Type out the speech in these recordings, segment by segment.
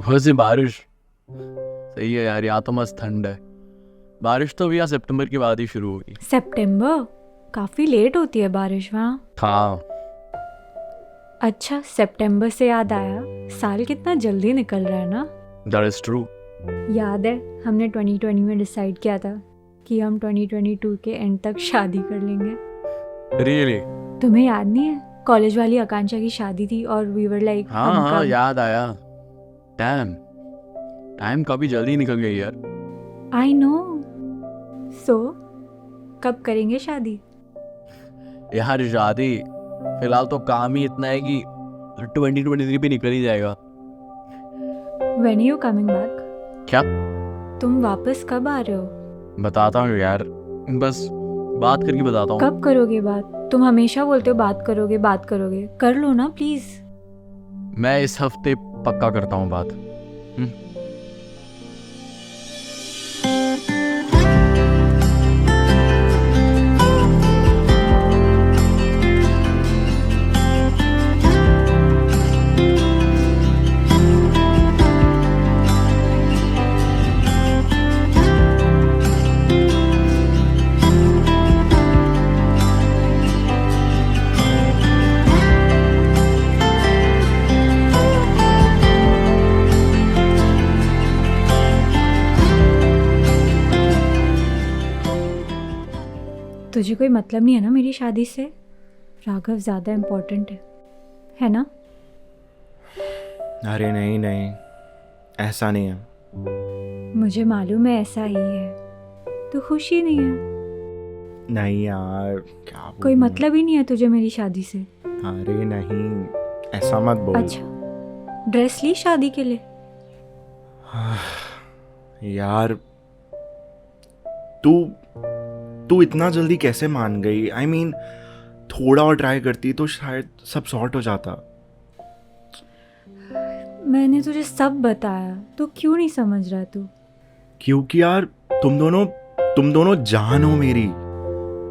वैसे बारिश सही है यार, यहाँ तो मस्त ठंड है। बारिश तो भैया सितंबर के बाद ही शुरू होगी। सितंबर? काफ़ी लेट होती है बारिश वहाँ। हाँ। अच्छा, सितंबर से याद आया, साल कितना जल्दी निकल रहा है ना। That is true. याद है हमने 2020 में डिसाइड किया था कि हम 2022 के एंड तक शादी कर लेंगे। रियली? तुम्हें याद नहीं है, कॉलेज वाली आकांक्षा की शादी थी और वी वर लाइक हाँ, याद आया। टाइम काफी जल्दी निकल गई यार। I know. सो कब करेंगे शादी? यार शादी फिलहाल तो काम ही इतना है कि 2023 भी निकल ही जाएगा। When are you coming back? क्या? तुम वापस कब आ रहे हो? बताता हूँ यार, बस बात करके बताता हूँ। कब करोगे बात? तुम हमेशा बोलते हो बात करोगे बात करोगे, कर लो ना प्लीज। मैं इस हफ्ते पक्का करता हूँ बात। तुझे कोई मतलब नहीं है ना मेरी शादी से? राघव ज़्यादा इम्पोर्टेंट है ना? अरे नहीं नहीं, ऐसा नहीं है। मुझे मालूम है ऐसा ही है। तू खुश ही नहीं है? नहीं यार, क्या कोई बोलूं? मतलब ही नहीं है तुझे मेरी शादी से? अरे नहीं, ऐसा मत बोल। अच्छा, ड्रेस ली शादी के लिए? यार तू इतना जल्दी कैसे मान गई? आई मीन थोड़ा और ट्राई करती तो शायद सब सॉर्ट हो जाता। मैंने तुझे सब बताया, तो क्यों नहीं समझ रहा तू? क्योंकि यार तुम दोनों जान हो, मेरी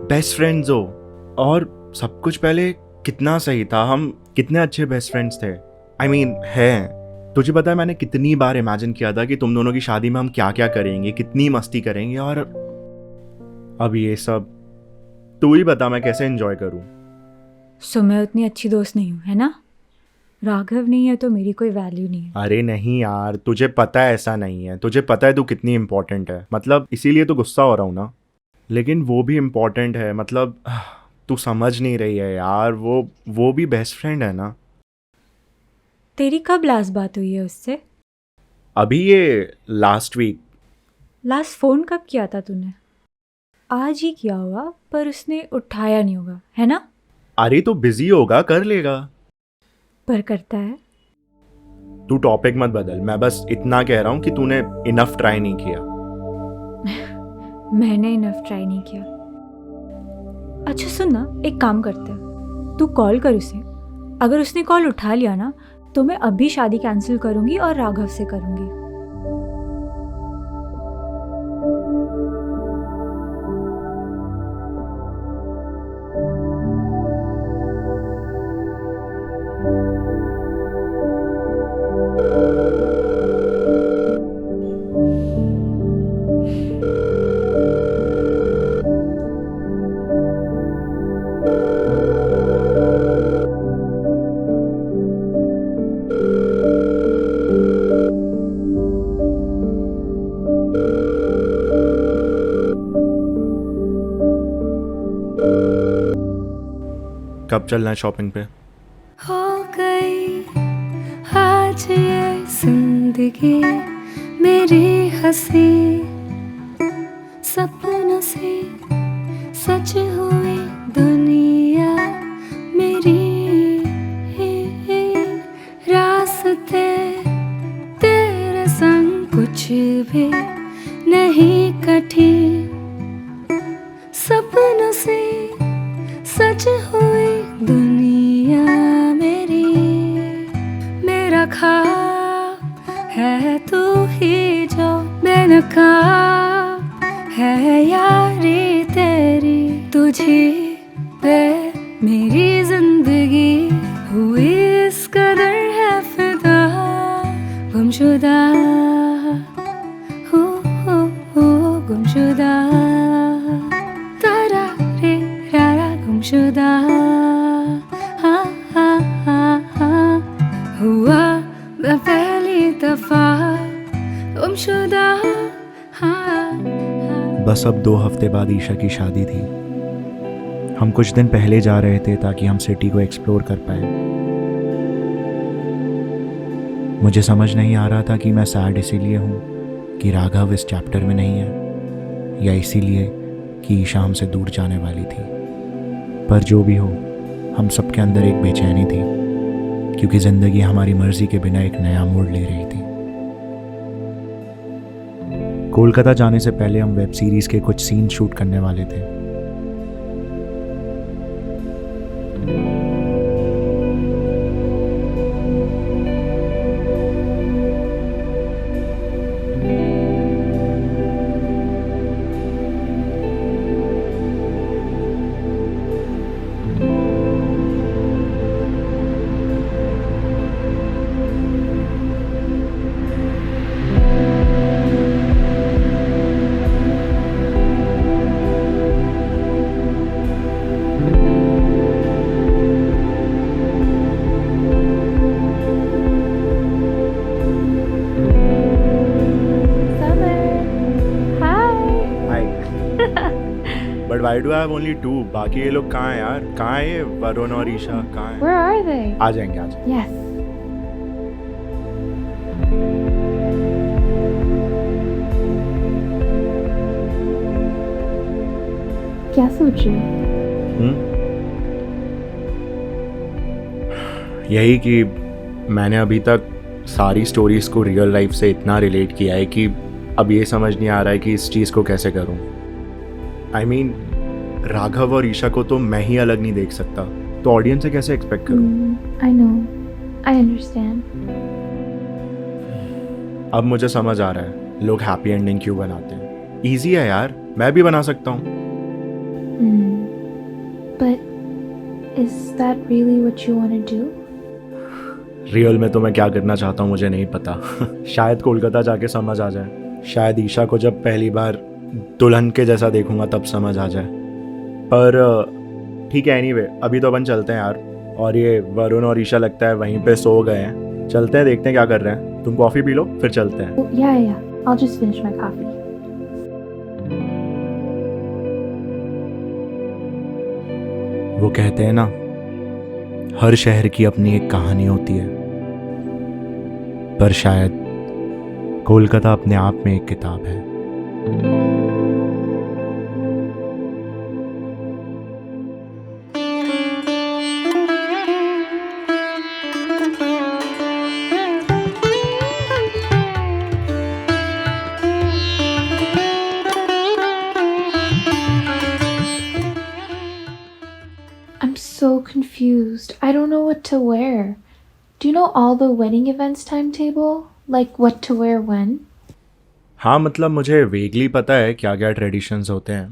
बेस्ट फ्रेंड्स हो। और सब कुछ पहले कितना सही था, हम कितने अच्छे बेस्ट फ्रेंड्स थे। आई मीन है, तुझे पता है मैंने कितनी बार इमेजिन किया था कि तुम दोनों की शादी में हम क्या क्या करेंगे, कितनी मस्ती करेंगे, और अब ये सब तू ही बता मैं कैसे एंजॉय करूं। सो मैं उतनी अच्छी दोस्त नहीं हूँ, है ना? राघव नहीं है तो मेरी कोई वैल्यू नहीं है। अरे नहीं यार, तुझे पता है ऐसा नहीं है, तुझे पता है तू कितनी इम्पोर्टेंट है, मतलब इसीलिए तो गुस्सा हो रहा हूँ ना। लेकिन वो भी इम्पोर्टेंट है, मतलब तू समझ नहीं रही है यार, वो भी बेस्ट फ्रेंड है ना। तेरी कब लास्ट बात हुई है उससे? अभी ये लास्ट वीक। लास्ट फ़ोन कब किया था तूने? आज ही किया होगा, पर उसने उठाया नहीं होगा, है ना? अरे तो बिजी होगा, कर लेगा। पर करता है। तू टॉपिक मत बदल, मैं बस इतना कह रहा हूँ कि तूने इनफ ट्राई नहीं किया। मैंने इनफ ट्राई नहीं किया। अच्छा सुन ना, एक काम करते हैं, तू कॉल कर उसे। अगर उसने कॉल उठा लिया ना, तो मैं अभी शादी कैंसिल करूँगी और राघव से करूँगी। कब चलना है शॉपिंग पे? हो गई आज ये जिंदगी मेरी हंसी, सपनों से सच हुई दुनिया मेरी। रास्ते तेरे संग कुछ भी नहीं कठिन, सपनों से सच हुई दुनिया मेरी। मेरा ख्वाब है तू ही जो बेनकाब है यारी तेरी, तुझे पे मेरी जिंदगी हुई इस कदर है फिदा। गुम गुमशुदा हो गुमशुदा तारा रे रारा गुमशुदा हा हा हा हा हुआ मैं पहली दफा गुमशुदा हाँ। बस अब 2 हफ्ते बाद ईशा की शादी थी। हम कुछ दिन पहले जा रहे थे ताकि हम सिटी को एक्सप्लोर कर पाए। मुझे समझ नहीं आ रहा था कि मैं सैड इसीलिए हूँ कि राघव इस चैप्टर में नहीं है, या इसीलिए कि ईशा हमसे दूर जाने वाली थी। पर जो भी हो, हम सबके अंदर एक बेचैनी थी, क्योंकि ज़िंदगी हमारी मर्ज़ी के बिना एक नया मोड़ ले रही थी। कोलकाता जाने से पहले हम वेब सीरीज़ के कुछ सीन शूट करने वाले थे। But why do have only 2? बाकी ये लोग कहाँ हैं यार? कहाँ है ये वरुण और ईशा? कहाँ हैं? Where are they? आ जाएंगे, आ जाएंगे। Yes. क्या सोच रही हो? यही कि मैंने अभी तक सारी स्टोरीज को रियल लाइफ से इतना रिलेट किया है कि अब ये समझ नहीं आ रहा है कि इस चीज़ को कैसे करूं। I mean, राघव और ईशा को तो मैं ही अलग नहीं देख सकता, तो ऑडियंस से कैसे एक्सपेक्ट करूं? I know. I understand. अब मुझे समझ आ रहा है लोग हैप्पी एंडिंग क्यों बनाते हैं। ईजी है यार, मैं भी बना सकता हूँ। But is that really what you want to do? Real में तो मैं क्या करना चाहता हूँ मुझे नहीं पता। शायद कोलकाता जाके समझ आ जाए। शायद ईशा को जब पहली बार दुल्हन के जैसा देखूंगा तब समझ आ जाए। पर ठीक है, एनीवे अभी तो अपन चलते हैं यार। और ये वरुण और ईशा लगता है वहीं पे सो गए हैं। चलते हैं, देखते हैं क्या कर रहे हैं। तुम कॉफ़ी पी लो फिर चलते हैं। Oh, yeah. I'll just finish my coffee. वो कहते हैं ना, हर शहर की अपनी एक कहानी होती है, पर शायद कोलकाता अपने आप में एक किताब है। I'm so confused. I don't know what to wear. Do you know all the wedding events timetable? Like what to wear when? हाँ, मतलब मुझे वेगली पता है क्या क्या ट्रेडिशंस होते हैं,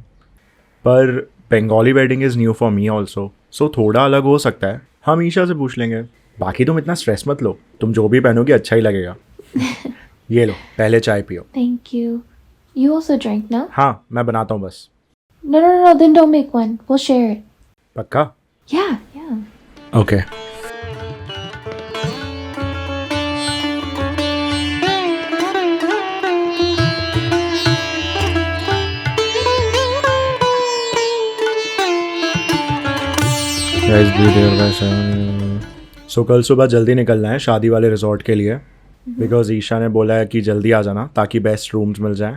पर Bengali wedding is new for me also, so थोड़ा अलग हो सकता है। हम ईशा से पूछ लेंगे। बाकी तुम इतना स्ट्रेस मत लो, तुम जो भी पहनोगे अच्छा ही लगेगा। ये लो, पहले चाय पियो। Thank you. You also drank, no? हाँ, मैं बनाता हूँ बस। No. Then don't make one. We'll share it. पक्का? Yeah. ओके। सो कल सुबह जल्दी निकलना है शादी वाले रिजॉर्ट के लिए, बिकॉज ईशा ने बोला है कि जल्दी आ जाना ताकि बेस्ट रूम्स मिल जाएं।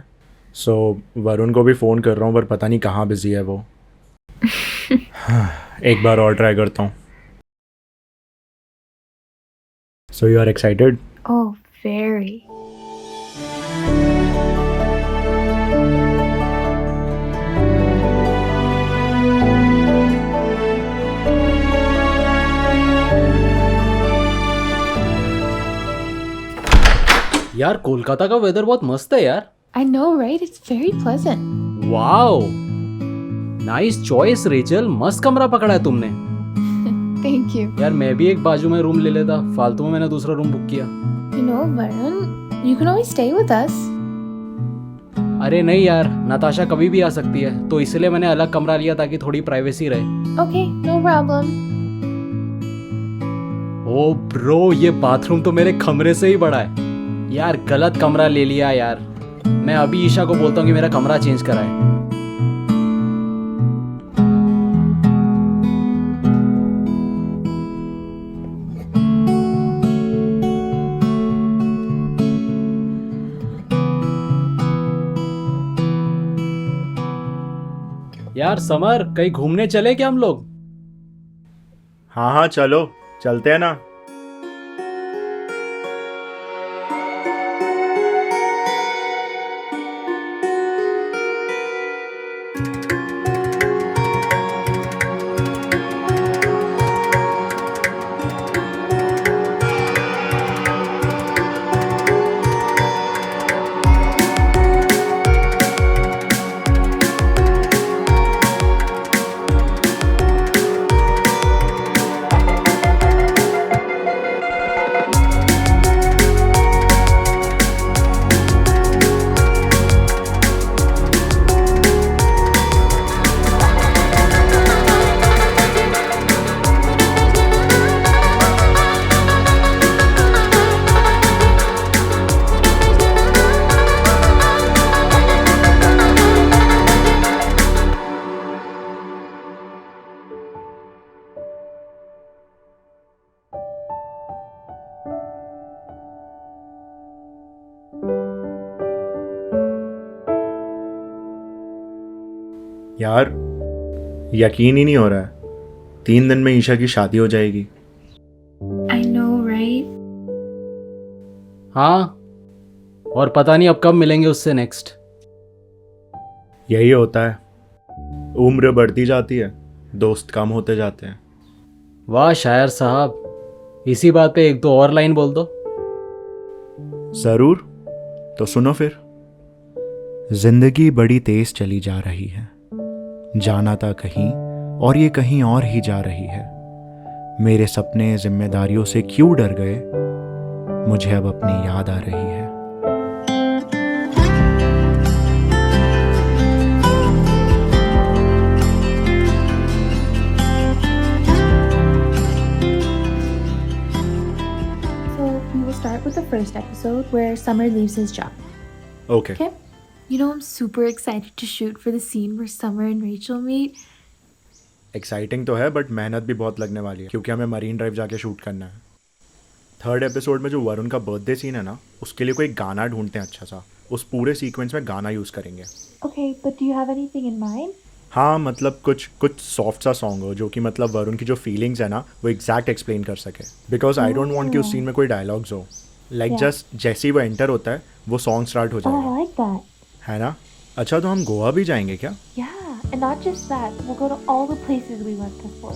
सो वरुण को भी फ़ोन कर रहा हूँ, पर पता नहीं कहाँ बिजी है वो। एक बार और ट्राई करता हूँ। So you are excited? Oh, very. यार कोलकाता का वेदर बहुत मस्त है यार। I know, right? It's very pleasant. Wow, nice choice Rachel, मस्त कमरा पकड़ा है तुमने। Thank you. यार मैं भी एक बाजू में रूम ले लेता, फालतू में मैंने दूसरा रूम बुक किया। You know, Varun, You can always stay with us. अरे नहीं यार, नताशा कभी भी आ सकती है, तो इसलिए मैंने अलग कमरा लिया ताकि थोड़ी प्राइवेसी रहे। Okay, no problem. ओ ब्रो, ये बाथरूम तो मेरे कमरे से ही बड़ा है यार। गलत कमरा ले लिया यार। मैं अभी ईशा को बोलता हूँ कि मेरा कमरा चेंज कराए। यार समर, कहीं घूमने चले क्या हम लोग? हाँ हाँ चलो, चलते हैं ना। यार यकीन ही नहीं हो रहा है, 3 दिन में ईशा की शादी हो जाएगी। I know, right? हाँ, और पता नहीं अब कब मिलेंगे उससे नेक्स्ट। यही होता है, उम्र बढ़ती जाती है, दोस्त कम होते जाते हैं। वाह शायर साहब, इसी बात पे 1-2 और लाइन बोल दो। जरूर, तो सुनो फिर। जिंदगी बड़ी तेज चली जा रही है, जाना था कहीं और ये कहीं और ही जा रही है। मेरे सपने जिम्मेदारियों से क्यों डर गए, मुझे अब अपनी याद आ रही है। So we will start with the first episode where Summer leaves his job. Okay Okay? You know, I'm super excited to shoot for the scene where Summer and Rachel meet. Exciting तो है, but मेहनत भी बहुत लगने वाली है क्योंकि हमें मरीन ड्राइव जाके शूट करना है। 3rd एपिसोड में जो वरुण का बर्थडे सीन है ना, उसके लिए कोई गाना ढूंढते हैं अच्छा सा। उस पूरे सीक्वेंस में गाना यूज़ करेंगे। Okay, but do you have anything in mind? हाँ, मतलब कुछ सॉफ्ट सा सॉन्ग हो जो कि मतलब वरुण की जो फीलिंग्स है ना वो एग्जैक्ट एक्सप्लेन कर सके। बिकॉज आई डोंट वांट कि उस सीन में कोई डायलॉग्स हो। लाइक जस्ट जैसे ही वो एंटर होता है वो सॉन्ग स्टार्ट हो Oh, I जाएगा, like that. है ना? अच्छा, तो हम गोवा भी जाएंगे क्या? Yeah, and not just that, we'll go to all the places we went before.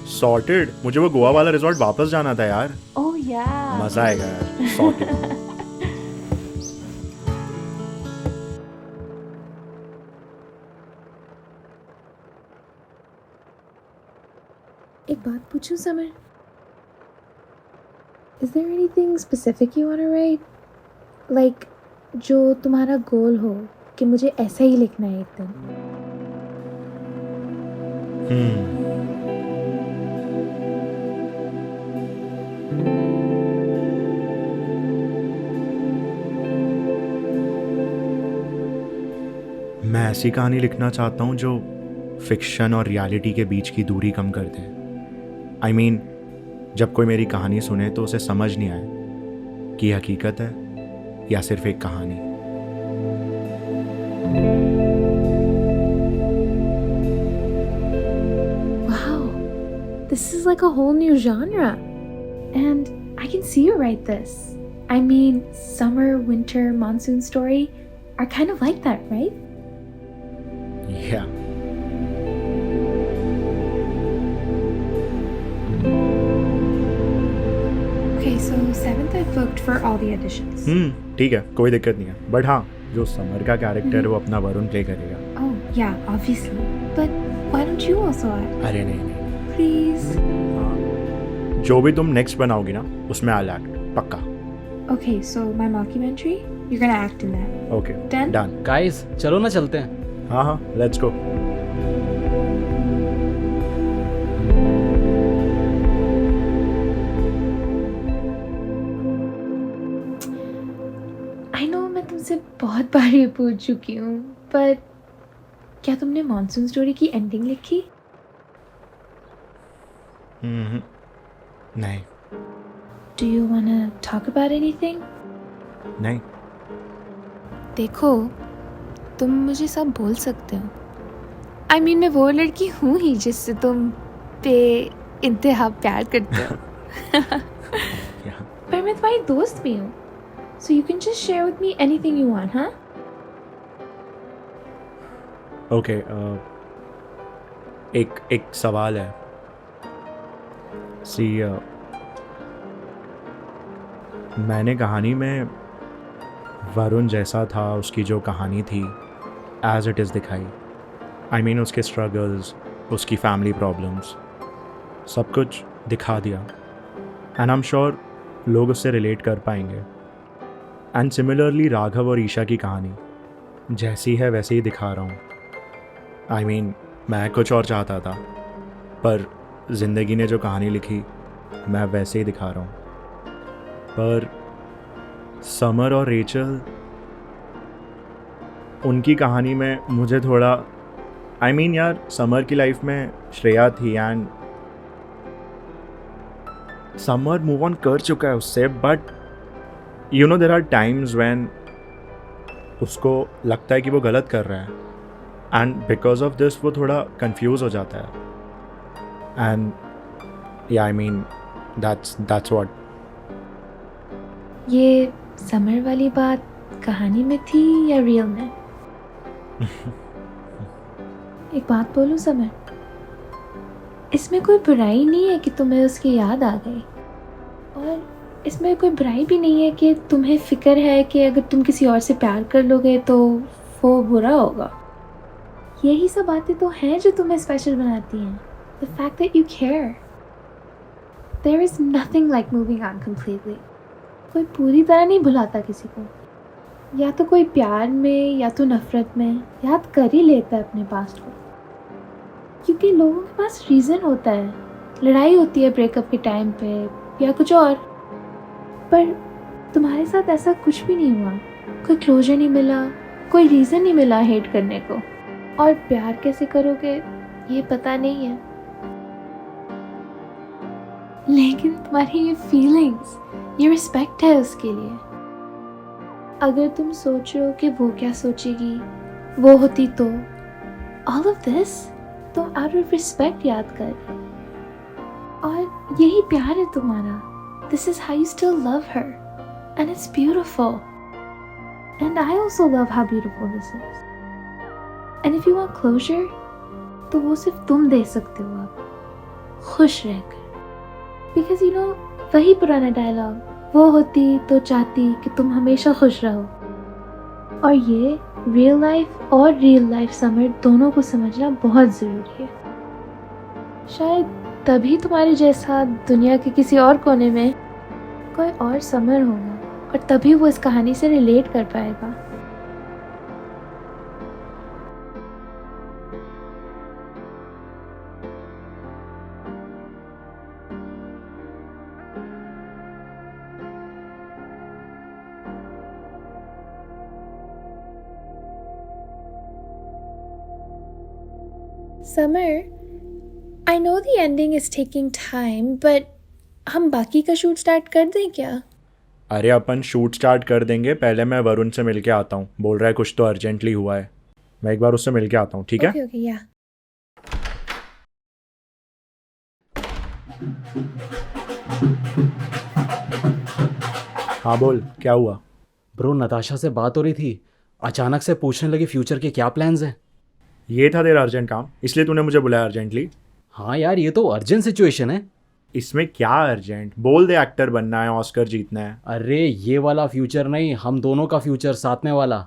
Sorted. मुझे वो गोवा वाला रिजॉर्ट वापस जाना था यार। Oh yeah. मजा आएगा यार। सॉर्टेड। एक बात पूछूं summer? Is there anything specific you want to write? Like जो तुम्हारा गोल हो कि मुझे ऐसा ही लिखना है एक दिन। मैं ऐसी कहानी लिखना चाहता हूँ जो फिक्शन और रियलिटी के बीच की दूरी कम कर दे। आई मीन, जब कोई मेरी कहानी सुने तो उसे समझ नहीं आए कि हकीकत है या सिर्फ एक कहानी। Wow, this is like a whole new genre. And I can see you write this. I mean, summer, winter, monsoon story are kind of like that, right? Yeah. Okay, so 7th I've booked for all the auditions. ठीक है, कोई दिक्कत नहीं है। But हाँ, जो summer का character है वो अपना वरुण प्ले करेगा। Oh, yeah, obviously. But why don't you also act? अरे नहीं, Please. हाँ, जो भी तुम नेक्स्ट बनाओगी ना उसमें आई एक्ट पक्का। Okay, so my mockumentary, you're gonna act in that. Okay Done? Done. Guys चलो ना चलते हैं. हाँ हाँ, लेट्स गो. I know मैं तुमसे बहुत बार ये पूछ चुकी हूँ, पर क्या तुमने मॉनसून स्टोरी की एंडिंग लिखी? नहीं Do you wanna talk about anything? नहीं. देखो, तुम मुझे सब बोल सकते हो. I mean, मैं वो लड़की हूँ ही जिससे तुम पे इंतहा प्यार करते हो. Yeah. पर मैं तुम्हारी दोस्त भी हूँ. So you can just share with me anything you want, huh? Okay. एक सवाल है. सी मैंने कहानी में वरुण जैसा था, उसकी जो कहानी थी एज इट इज़ दिखाई. आई मीन उसके स्ट्रगल्स, उसकी फैमिली प्रॉब्लम्स, सब कुछ दिखा दिया. एंड आई एम श्योर लोग उससे रिलेट कर पाएंगे. एंड सिमिलरली राघव और ईशा की कहानी जैसी है वैसे ही दिखा रहा हूँ. आई मीन मैं कुछ और चाहता था, पर ज़िंदगी ने जो कहानी लिखी मैं वैसे ही दिखा रहा हूँ. पर समर और रेचल, उनकी कहानी में मुझे थोड़ा, आई मीन यार समर की लाइफ में श्रेया थी एंड समर मूव ऑन कर चुका है उससे. But you know there are times when उसको लगता है कि वो गलत कर रहा है, एंड बिकॉज ऑफ दिस वो थोड़ा कंफ्यूज हो जाता है. एंड या आई मीन दैट्स व्हाट. ये समर वाली बात कहानी में थी या रियल में? एक बात बोलूं समर, इसमें कोई बुराई नहीं है कि तुम्हें उसकी याद आ गई, और इसमें कोई बुराई भी नहीं है कि तुम्हें फिक्र है कि अगर तुम किसी और से प्यार कर लोगे तो वो बुरा होगा. यही सब बातें तो हैं जो तुम्हें स्पेशल बनाती हैं. The fact that you care. There is nothing like moving on completely. कोई पूरी तरह नहीं भुलाता किसी को. या तो कोई प्यार में या तो नफरत में याद कर ही लेता है अपने पास्ट को, क्योंकि लोगों के पास रीज़न होता है. लड़ाई होती है ब्रेकअप के टाइम पे या कुछ और. पर तुम्हारे साथ ऐसा कुछ भी नहीं हुआ. कोई क्लोजर नहीं मिला, कोई रीज़न नहीं मिला हेट करने को. और प्यार कैसे करोगे ये पता नहीं है, लेकिन तुम्हारी ये फीलिंग्स, ये रिस्पेक्ट है उसके लिए. अगर तुम सोच रहे हो कि वो क्या सोचेगी, वो होती तो, ऑल ऑफ दिस तुम आउट ऑफ रिस्पेक्ट याद कर रहे हो. और यही प्यार है तुम्हारा. This is how you still love her, and it's beautiful. And I also love how beautiful this is. And if you want closure, तो वो सिर्फ तुम दे सकते हो अब, खुश रहकर. बिकॉज यू नो, वही पुराना डायलॉग, वो होती तो चाहती कि तुम हमेशा खुश रहो. और ये रियल लाइफ और रियल लाइफ समर दोनों को समझना बहुत ज़रूरी है. शायद तभी तुम्हारे जैसा दुनिया के किसी और कोने में कोई और समर होगा, और तभी वो इस कहानी से रिलेट कर पाएगा. Summer, I know the ending is taking time, but हम बाकी का शूट स्टार्ट कर दें क्या? अरे अपन शूट स्टार्ट कर देंगे, पहले मैं वरुण से मिल के आता हूँ. बोल रहा है कुछ तो अर्जेंटली हुआ है. मैं एक बार उससे मिल के आता हूँ, ठीक है? Okay, okay, yeah. हाँ बोल, क्या हुआ? ब्रो नताशा से बात हो रही थी, अचानक से पूछने लगी फ्यूचर के क्या प्लान्स हैं. ये था तेरा अर्जेंट काम, इसलिए तूने मुझे बुलाया अर्जेंटली? हाँ यार, ये तो अर्जेंट सिचुएशन है. इसमें क्या अर्जेंट? बोल दे, एक्टर बनना है, ऑस्कर जीतना है. अरे ये वाला फ्यूचर नहीं, हम दोनों का फ्यूचर साथ में वाला.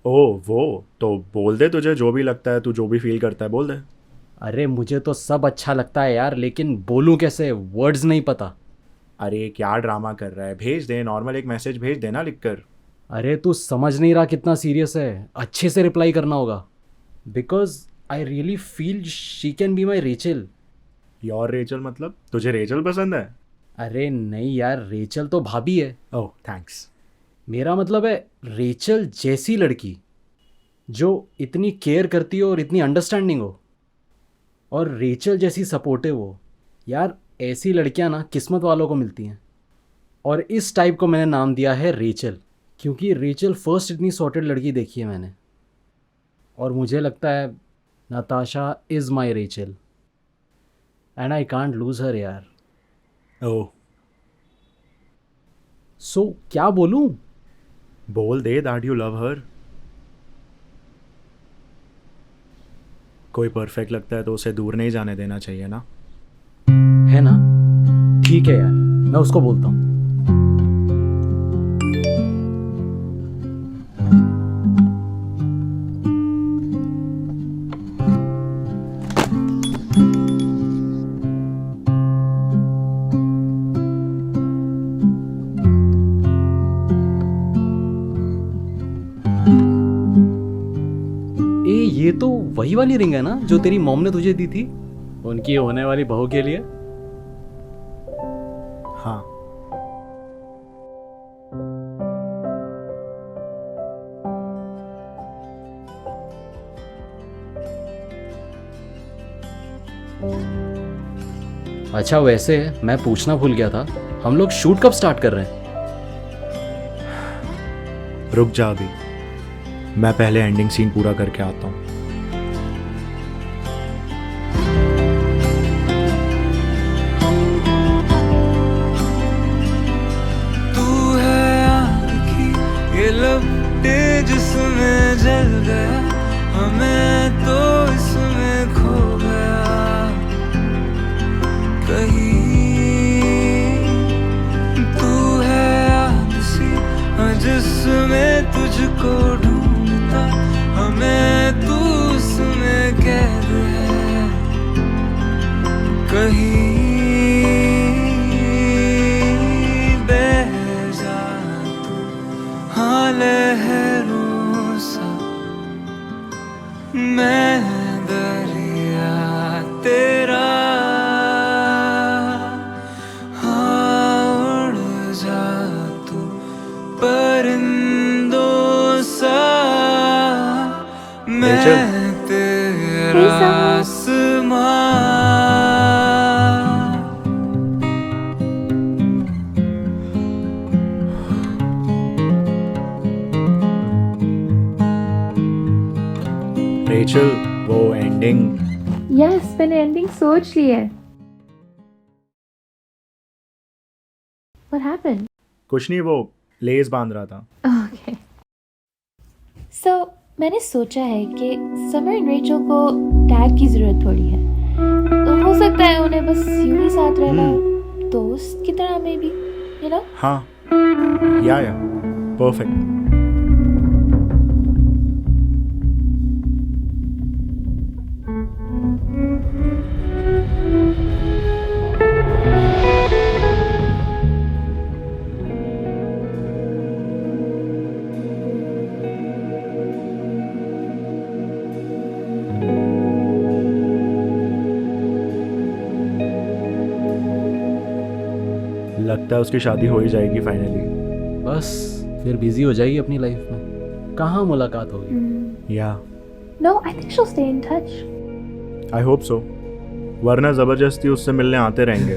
ओह वो तो बोल दे, तुझे जो भी लगता है, तू जो भी फील करता है बोल दे. अरे मुझे तो सब अच्छा लगता है यार, लेकिन बोलूँ कैसे, वर्ड्स नहीं पता. अरे क्या ड्रामा कर रहा है, भेज दे, नॉर्मल एक मैसेज भेज देना लिखकर। अरे तू समझ नहीं रहा कितना सीरियस है, अच्छे से रिप्लाई करना होगा। Because I really feel she can be my Rachel. Your Rachel मतलब तुझे रेचल पसंद है? अरे नहीं यार, रेचल तो भाभी है। ओह थैंक्स। मेरा मतलब है रेचल जैसी लड़की जो इतनी केयर करती हो और इतनी अंडरस्टैंडिंग हो, और रेचल जैसी सपोर्टिव हो। यार ऐसी लड़कियां ना किस्मत वालों को मिलती हैं। और इस टाइप को मैंने नाम दिया है रेचल, क्योंकि रेचल फर्स्ट इतनी सॉर्टेड लड़की देखी है मैंने। और मुझे लगता है Natasha is my Rachel and I can't lose her यार। ओह सो क्या बोलूं? बोल दे दैट यू लव हर। कोई परफेक्ट लगता है तो उसे दूर नहीं जाने देना चाहिए ना। है ना? ठीक है यार, मैं उसको बोलता हूँ। ये तो वही वाली रिंग है ना जो तेरी मॉम ने तुझे दी थी उनकी होने वाली बहू के लिए? हाँ। अच्छा वैसे मैं पूछना भूल गया था, हम लोग शूट कब स्टार्ट कर रहे हैं? रुक जा अभी, मैं पहले एंडिंग सीन पूरा करके आता हूँ। तू है आग की ये लपटे जिसमें जल गया, हमें तो इसमें खो गया कहीं। तू है आग सी जिसमें तुझको ढूंढता, हमें तू उसमें कैद है कहीं। बह जा तू हाँ लहरों सा, मैं दरिया तेरा। हाँ उड़ जा तू परिंदों सा, मैं तेरा आसमां। रेचल वो एंडिंग। Yes, मैंने एंडिंग सोच ली है। What happened? कुछ नहीं, वो लेस बांध रहा था। Okay. So, मैंने सोचा है कि समर एंड रेचल को डैड की ज़रूरत थोड़ी है, तो हो सकता है उन्हें बस यूं ही साथ रहना, दोस्त की तरह में भी, you know? हाँ या परफेक्ट। लगता है उसकी शादी हो ही जाएगी फाइनली। बस फिर बिजी हो जाएगी अपनी लाइफ में, कहाँ मुलाकात होगी। या No, I think she'll stay in touch. I hope so, वरना जबरदस्ती उससे मिलने आते रहेंगे।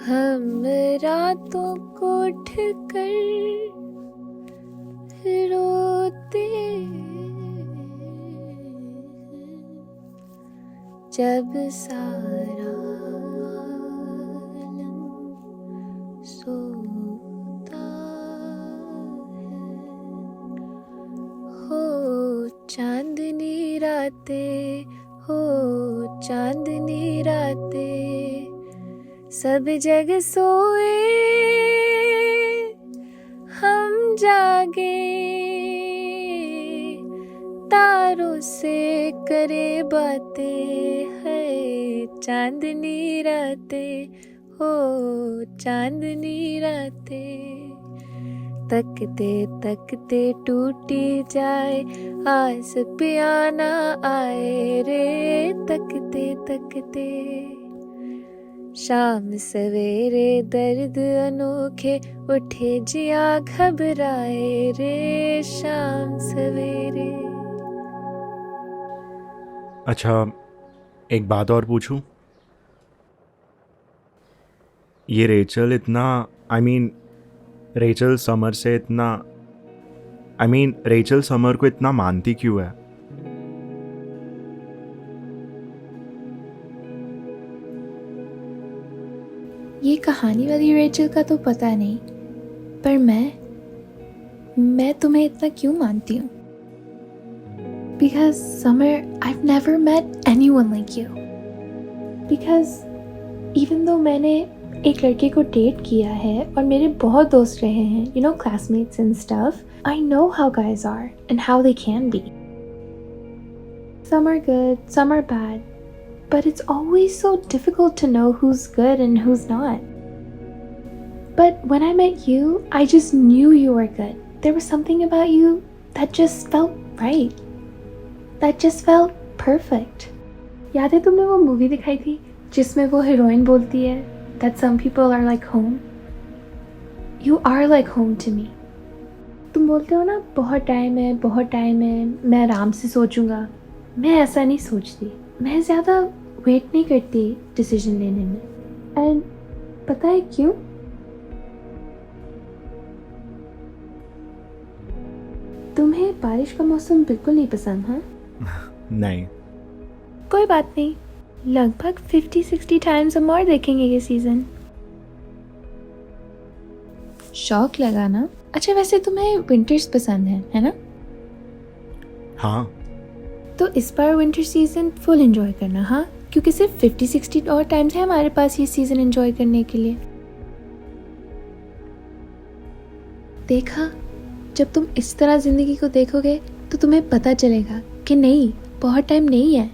हम रातों को ढकर रोते जब सारा आलम सोता है। हो चांदनी रातें, हो चांदनी रातें, सब जग सोए हम जागे, तारे सितारों से करे बातें है चांदनी रातें हो चांदनी रातें तकते तकते टूटी जाए आस पे आना आए रे तकते तकते शाम सवेरे दर्द अनोखे उठे जिया घबराए रे शाम सवेरे। अच्छा, एक बात और पूछूं? ये रेचल इतना रेचल समर से इतना रेचल समर को इतना मानती क्यों है? ये कहानी वाली रेचल का तो पता नहीं, पर मैं तुम्हें इतना क्यों मानती हूँ? Because Summer, I've never met anyone like you. Because even though मैंने एक लड़के को डेट किया है और मेरे बहुत दोस्त रहे हैं, you know, classmates and stuff, I know how guys are and how they can be. Some are good, some are bad. But it's always so difficult to know who's good and who's not. But when I met you, I just knew you were good. There was something about you that just felt right. That just felt perfect. याद है तुमने वो movie दिखाई थी जिसमें वो heroine बोलती है that some people are like home? You are like home to me. तुम बोलते हो ना बहुत टाइम है, मैं आराम से सोचूंगा। मैं ऐसा नहीं सोचती, मैं ज़्यादा वेट नहीं करती डिसीजन लेने में। एंड पता है क्यों? तुम्हें बारिश का मौसम बिल्कुल नहीं पसंद, हाँ? नहीं। कोई बात नहीं, लगभग 50-60 टाइम्स हम और देखेंगे ये सीजन। शौक लगा ना? अच्छा, वैसे तुम्हें विंटर्स पसंद है ना? हाँ। तो इस बार विंटर सीजन फुल एंजॉय करना, हाँ? क्योंकि सिर्फ 50-60 और टाइम्स है हमारे पास ये सीजन एंजॉय करने के लिए। देखा, जब तुम इस तरह जिंदगी को देखोगे तो तुम्हें पता चलेगा कि नहीं, बहुत टाइम नहीं है,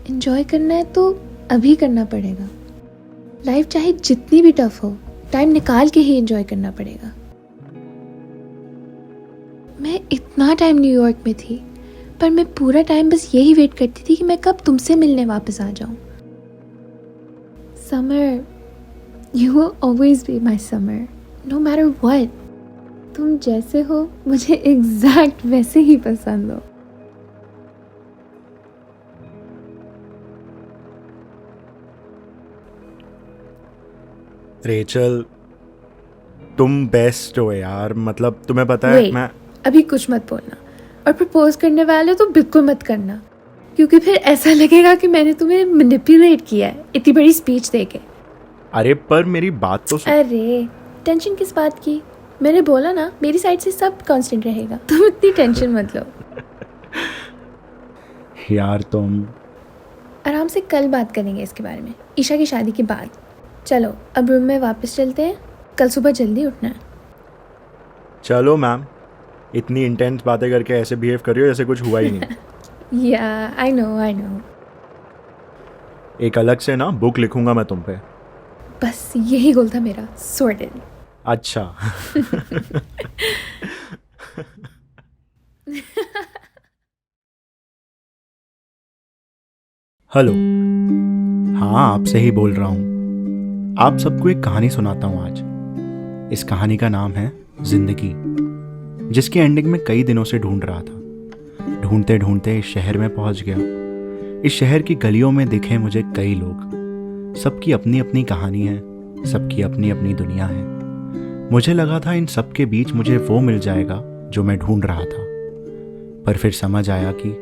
एंजॉय करना है तो अभी करना पड़ेगा। लाइफ चाहे जितनी भी टफ हो, टाइम निकाल के ही एंजॉय करना पड़ेगा। मैं इतना टाइम न्यूयॉर्क में थी, पर मैं पूरा टाइम बस यही वेट करती थी कि मैं कब तुमसे मिलने वापस आ जाऊं। Summer, you will always be my Summer, no matter what. तुम जैसे हो मुझे एग्जैक्ट वैसे ही पसंद हो। रेचल, तुम बेस्ट हो यार। मतलब तुम्हें पता है, Wait, मैं अभी कुछ मत बोलना, और प्रपोज करने वाले तो बिल्कुल मत करना, क्योंकि फिर ऐसा लगेगा कि मैंने तुम्हें मैनिपुलेट किया है इतनी बड़ी स्पीच देके। अरे पर मेरी बात तो सुन। अरे टेंशन किस बात की? मैंने बोला ना, मेरी साइड से सब कांस्टेंट रहेगा, तुम इतनी टेंशन मत लो। यार तुम आराम से कल बात करेंगे इसके बारे में, ईशा की शादी के बाद। चलो अब रूम में वापस चलते हैं, कल सुबह जल्दी उठना है। चलो मैम, इतनी इंटेंस बातें करके ऐसे बिहेव कर रही हो जैसे कुछ हुआ ही नहीं। या आई नो। एक अलग से ना बुक लिखूंगा मैं तुम पे। बस यही गोल था मेरा, सॉर्टेड। अच्छा। हेलो, हाँ आपसे ही बोल रहा हूँ। आप सबको एक कहानी सुनाता हूँ आज। इस कहानी का नाम है जिंदगी, जिसकी एंडिंग में कई दिनों से ढूंढ रहा था। ढूंढते ढूंढते इस शहर में पहुंच गया। इस शहर की गलियों में दिखे मुझे कई लोग। सबकी अपनी अपनी कहानी है, सबकी अपनी अपनी दुनिया है। मुझे लगा था इन सब के बीच मुझे वो मिल जाएगा जो मैं ढूंढ रहा था, पर फिर समझ आया कि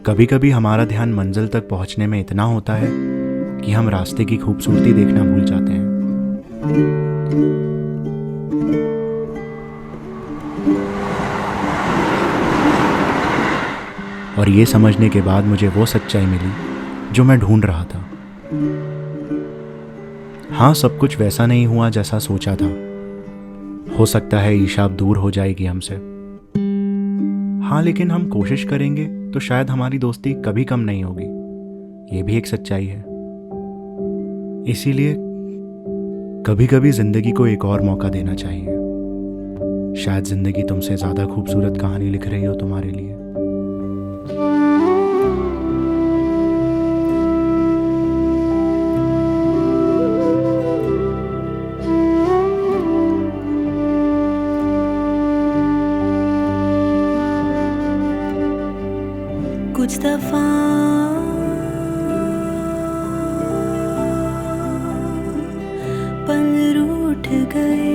कभी कभी हमारा ध्यान मंजिल तक पहुंचने में इतना होता है कि हम रास्ते की खूबसूरती देखना भूल जाते हैं। और ये समझने के बाद मुझे वो सच्चाई मिली जो मैं ढूंढ रहा था। हाँ, सब कुछ वैसा नहीं हुआ जैसा सोचा था। हो सकता है ईशा अब दूर हो जाएगी हमसे। हाँ, लेकिन हम कोशिश करेंगे तो शायद हमारी दोस्ती कभी कम नहीं होगी। ये भी एक सच्चाई है। इसीलिए कभी कभी जिंदगी को एक और मौका देना चाहिए। शायद जिंदगी तुमसे ज़्यादा खूबसूरत कहानी लिख रही हो तुम्हारे लिए। कुछ दफा पल रूठ गए,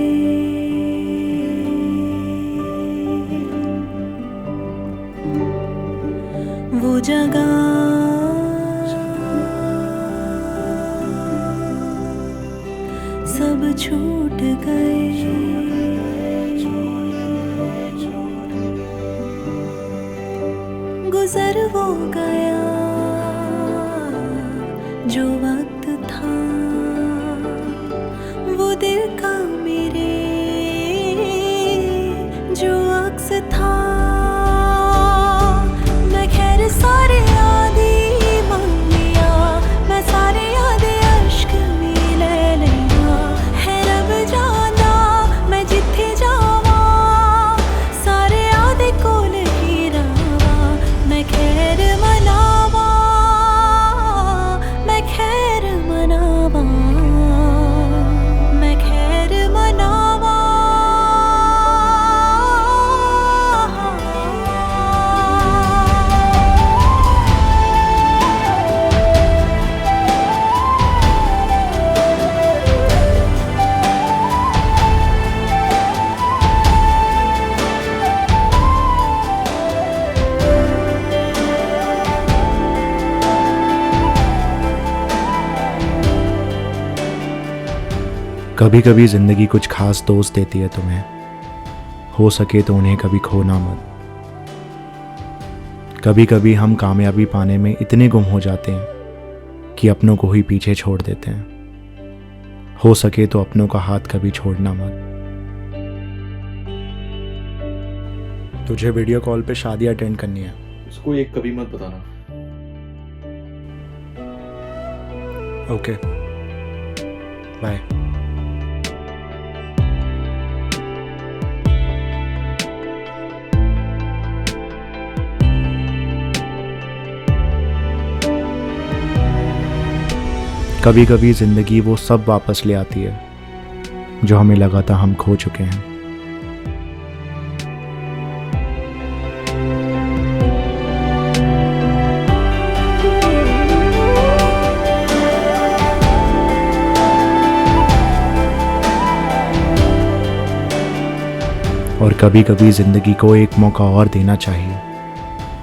वो जगह सब छूट गए। गुजर वो गया जो वक्त था, वो दिल का मेरे जो अक्स था। मैं खैर सारे यादें मांग लिया, मैं सारे यादें अश्क में ले लिया। है रब जाना मैं जिथे जावा, सारे यादें कोल ही रहा। मैं खैर मनावा, मैं खैर मनावा, मैं खैर मनावा। कभी कभी ज़िंदगी कुछ खास दोस्त देती है तुम्हें, हो सके तो उन्हें कभी खोना मत। कभी कभी हम कामयाबी पाने में इतने गुम हो जाते हैं कि अपनों को ही पीछे छोड़ देते हैं। हो सके तो अपनों का हाथ कभी छोड़ना मत। तुझे वीडियो कॉल पे शादी अटेंड करनी है। इसको एक कभी मत बताना। Okay, bye. कभी कभी ज़िंदगी वो सब वापस ले आती है जो हमें लगा था हम खो चुके हैं। और कभी कभी ज़िंदगी को एक मौका और देना चाहिए।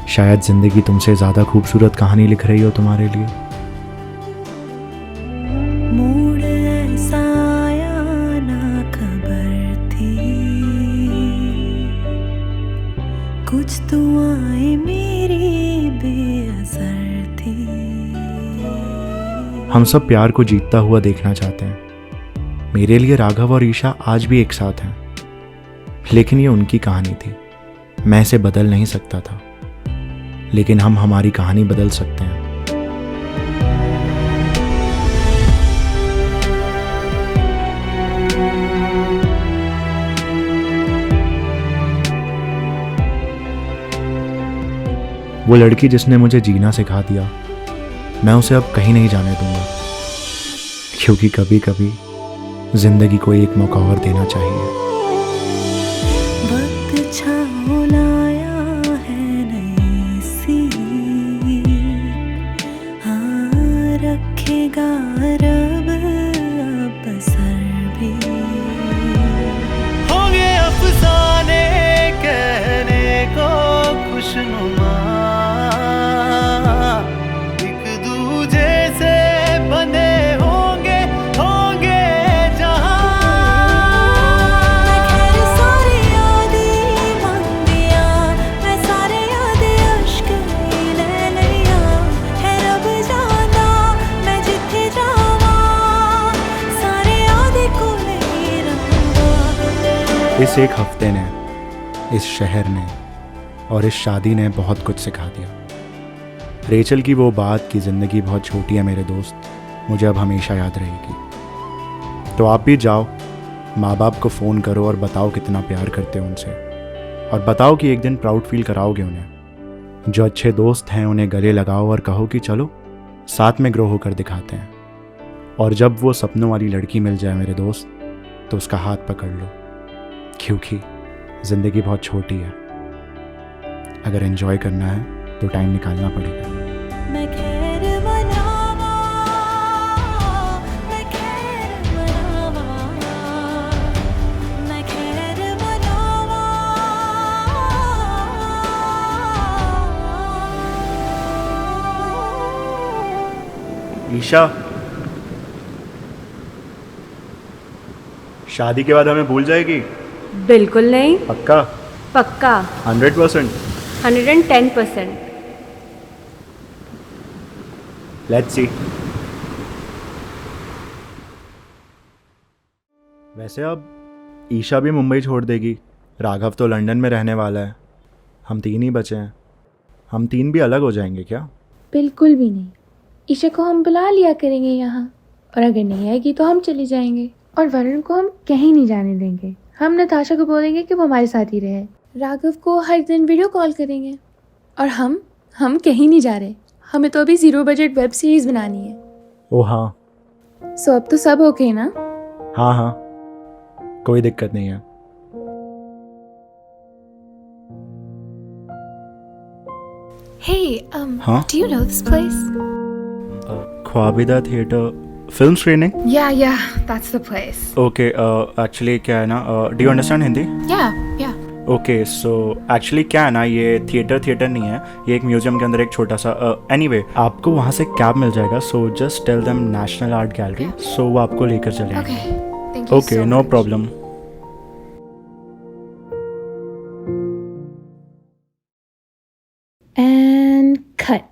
शायद ज़िंदगी तुमसे ज़्यादा खूबसूरत कहानी लिख रही हो तुम्हारे लिए। मूड ऐसा आया ना खबर थी, कुछ दुआएं मेरी बेअसर थी। हम सब प्यार को जीतता हुआ देखना चाहते हैं। मेरे लिए राघव और ईशा आज भी एक साथ हैं, लेकिन ये उनकी कहानी थी। मैं इसे बदल नहीं सकता था, लेकिन हम हमारी कहानी बदल सकते हैं। वो लड़की जिसने मुझे जीना सिखा दिया, मैं उसे अब कहीं नहीं जाने दूंगा, क्योंकि कभी कभी जिंदगी को एक मौका और देना चाहिए। वक्त छाँव लाया है नई सी, हाँ रखेगा रब अब सर भी। होंगे अफसाने कहने को खुशनुमा, एक दूजे से बंधे होंगे होंगे जहां। मैं खैर सारी यादें मांग दिया, मैं सारे यादें अश्क में ले लिया। है रब जाना मैं जिथे जावा, सारे यादें को नहीं रहा। इस एक हफ्ते ने, इस शहर ने और इस शादी ने बहुत कुछ सिखा दिया। रेचल की वो बात कि ज़िंदगी बहुत छोटी है मेरे दोस्त, मुझे अब हमेशा याद रहेगी। तो आप भी जाओ, माँ बाप को फ़ोन करो और बताओ कितना प्यार करते हो उनसे, और बताओ कि एक दिन प्राउड फील कराओगे उन्हें। जो अच्छे दोस्त हैं उन्हें गले लगाओ और कहो कि चलो साथ में ग्रो होकर दिखाते हैं। और जब वो सपनों वाली लड़की मिल जाए मेरे दोस्त, तो उसका हाथ पकड़ लो, क्योंकि ज़िंदगी बहुत छोटी है। अगर एंजॉय करना है तो टाइम निकालना पड़ेगा। मैं खैर मनावा, मैं खैर मनावा, मैं खैर मनावा। ईशा, शादी के बाद हमें भूल जाएगी? बिल्कुल नहीं, पक्का? पक्का 100%? 110%। Let's see. वैसे अब ईशा भी मुंबई छोड़ देगी, राघव तो लंदन में रहने वाला है, हम 3 ही बचे हैं। हम 3 भी अलग हो जाएंगे क्या? बिल्कुल भी नहीं। ईशा को हम बुला लिया करेंगे यहाँ, और अगर नहीं आएगी तो हम चले जाएंगे। और वरुण को हम कहीं नहीं जाने देंगे। हम नताशा को बोलेंगे कि वो हमारे साथ ही रहे। राघव को हर दिन वीडियो कॉल करेंगे। और हम कहीं नहीं जा रहे। हमें तो अभी 0 बजट वेब सीरीज बनानी है। ओ हाँ, सो अब तो सब ओके ना? हाँ हाँ, कोई दिक्कत नहीं है। Hey, Huh? do you know this place? Khwabida theatre film screening? Yeah, that's the place. Okay, actually क्या है ना, do you understand Hindi? Yeah. Okay, so actually क्या है ना, ये थिएटर नहीं है, ये एक म्यूजियम के अंदर एक छोटा सा एनीवे आपको वहाँ से कैब मिल जाएगा। So just tell them National Art Gallery, so वो आपको लेकर चलेंगे। Okay, thank you okay, so no much. Problem. And cut.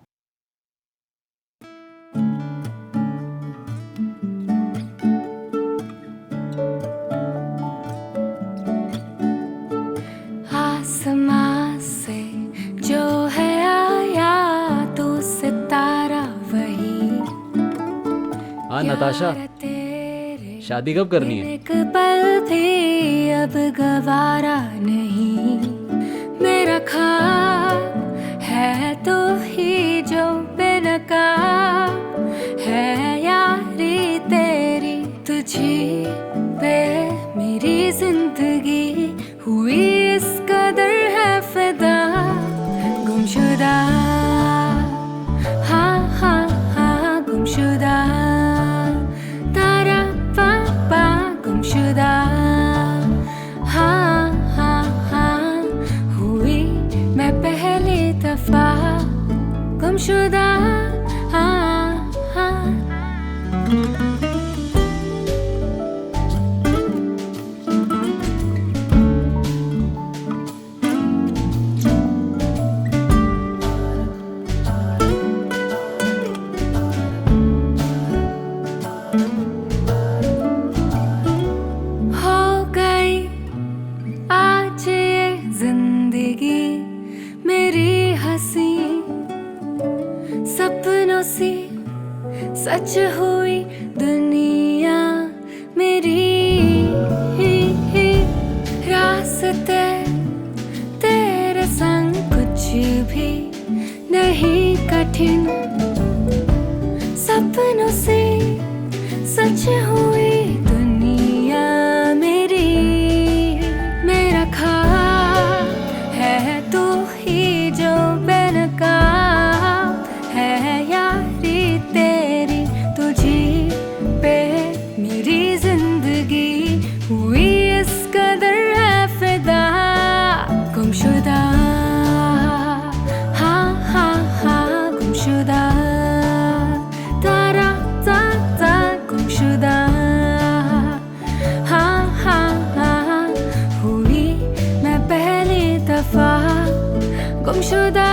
आसमां से जो है आया तो सितारा वही। हाँ नताशा, तेरे शादी कब करनी है? एक पल भी अब गवारा नहीं। मेरा ख्वाब है तो ही जो बेनकाब है यारी तेरी। तुझी पे मेरी जिंदगी हुई इस कदर है फिदा। गुमशुदा, हाँ गुमशुदा। तारा पापा गुमशुदा, हाँ हुई मैं पहली दफा गुमशुदा, हाँ। हो गई आज ये जिंदगी मेरी हंसी सपनों सी सच हुई दुनिया मेरी। रास्ते तेरे संग कुछ भी नहीं कठिन। सपनों से सच हुई दुनिया मेरी। मेरा ख्वाब है तू ही जो बेनकाब है यारी तेरी। तुझी पे मेरी जिंदगी हुई इस कदर है फिदा। गुमशुदा, हाँ गुमशुदा। तारा गुमशुदा, हाँ हुई मैं पहली दफा गुमशुदा।